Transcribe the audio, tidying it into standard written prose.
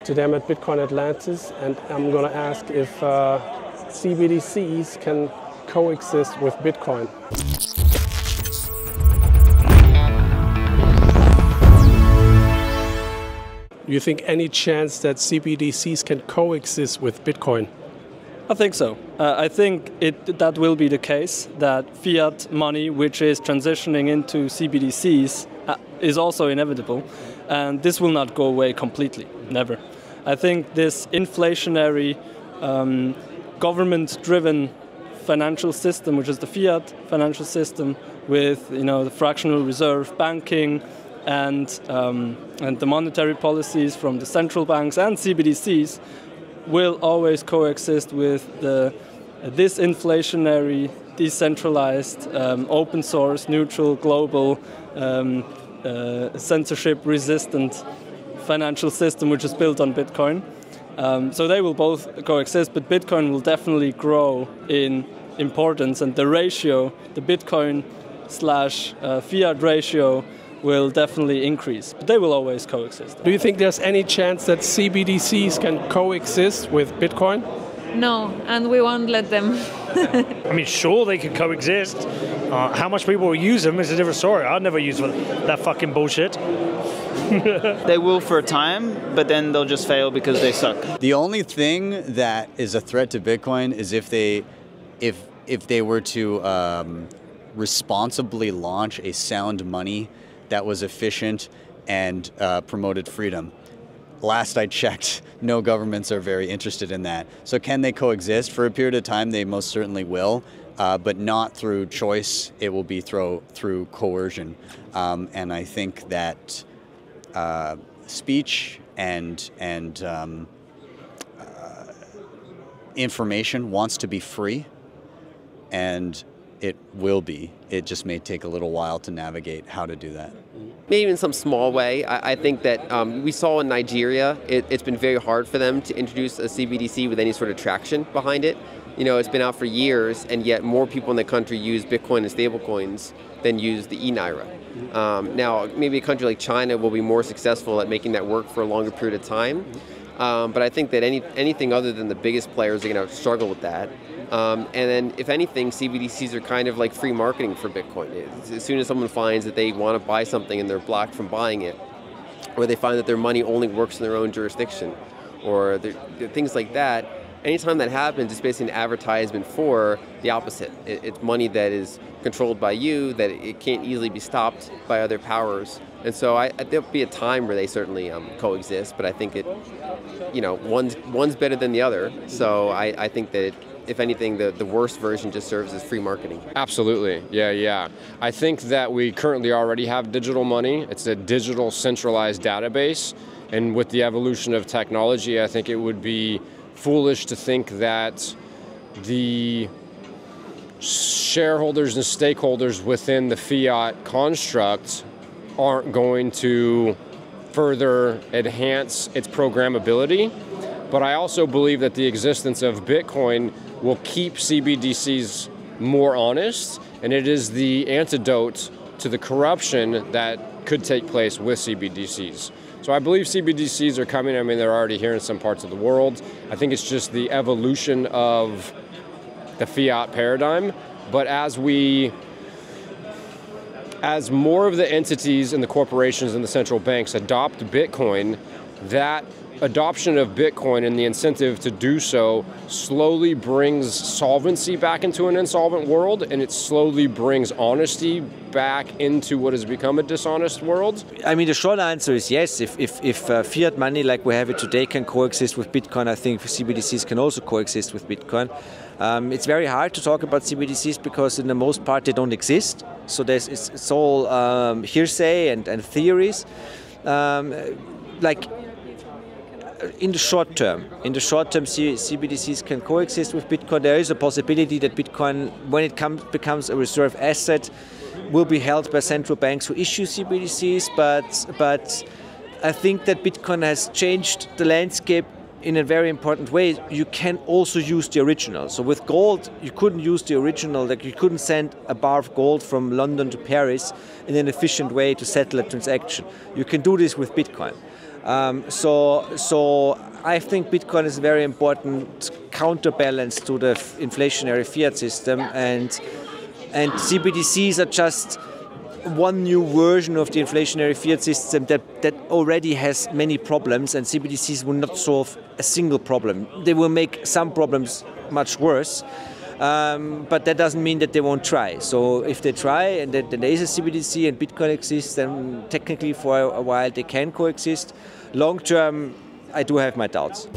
Today I'm at Bitcoin Atlantis, and I'm going to ask if CBDCs can coexist with Bitcoin. Do you think any chance that CBDCs can coexist with Bitcoin? I think so. I think that will be the case, that fiat money, which is transitioning into CBDCs, is also inevitable. And this will not go away completely, never. I think this inflationary, government-driven financial system, which is the fiat financial system, with the fractional reserve banking and the monetary policies from the central banks and CBDCs, will always coexist with this inflationary, decentralized, open source, neutral, global, censorship-resistant financial system which is built on Bitcoin. So they will both coexist, but Bitcoin will definitely grow in importance, and the ratio, the Bitcoin/fiat ratio, will definitely increase, but they will always coexist. Do you think there's any chance that CBDCs can coexist with Bitcoin? No, and we won't let them. I mean, sure, they can coexist. How much people will use them is a different story. I'd never use that fucking bullshit. They will for a time, but then they'll just fail because they suck. The only thing that is a threat to Bitcoin is if they were to responsibly launch a sound money that was efficient and promoted freedom. Last I checked, no governments are very interested in that. So can they coexist? For a period of time, they most certainly will, but not through choice. It will be through coercion. And I think that speech and information wants to be free, and it will be. It just may take a little while to navigate how to do that. Maybe in some small way. I think that we saw in Nigeria, it's been very hard for them to introduce a CBDC with any sort of traction behind it. It's been out for years, and yet more people in the country use Bitcoin and stablecoins than use the e-Naira. Now, maybe a country like China will be more successful at making that work for a longer period of time. But I think that anything other than the biggest players are going to struggle with that. And then, if anything, CBDCs are kind of like free marketing for Bitcoin. As soon as someone finds that they want to buy something and they're blocked from buying it, or they find that their money only works in their own jurisdiction, or things like that, anytime that happens, it's basically an advertisement for the opposite. It's money that is controlled by you, that it can't easily be stopped by other powers. And so there'll be a time where they certainly coexist, but I think one's better than the other. So I think that if anything, the worst version just serves as free marketing. Absolutely, yeah. I think that we currently already have digital money. It's a digital centralized database, and with the evolution of technology, I think it would be foolish to think that the shareholders and stakeholders within the fiat construct aren't going to further enhance its programmability. But I also believe that the existence of Bitcoin will keep CBDCs more honest, and it is the antidote to the corruption that could take place with CBDCs. So I believe CBDCs are coming. I mean, they're already here in some parts of the world. I think it's just the evolution of the fiat paradigm. But as more of the entities and the corporations and the central banks adopt Bitcoin, that adoption of Bitcoin and the incentive to do so slowly brings solvency back into an insolvent world, and it slowly brings honesty back into what has become a dishonest world. I mean, the short answer is yes. If fiat money like we have it today can coexist with Bitcoin, I think CBDCs can also coexist with Bitcoin. It's very hard to talk about CBDCs because in the most part they don't exist. So it's all hearsay and theories. In the short term, CBDCs can coexist with Bitcoin. There is a possibility that Bitcoin, when it becomes a reserve asset, will be held by central banks who issue CBDCs. But I think that Bitcoin has changed the landscape in a very important way. You can also use the original. So with gold, you couldn't use the original. Like you couldn't send a bar of gold from London to Paris in an efficient way to settle a transaction. You can do this with Bitcoin. So I think Bitcoin is a very important counterbalance to the inflationary fiat system, and CBDCs are just one new version of the inflationary fiat system that already has many problems, and CBDCs will not solve a single problem. They will make some problems much worse, but that doesn't mean that they won't try. So if they try and then there is a CBDC and Bitcoin exists, then technically for a while they can coexist. Long term, I do have my doubts.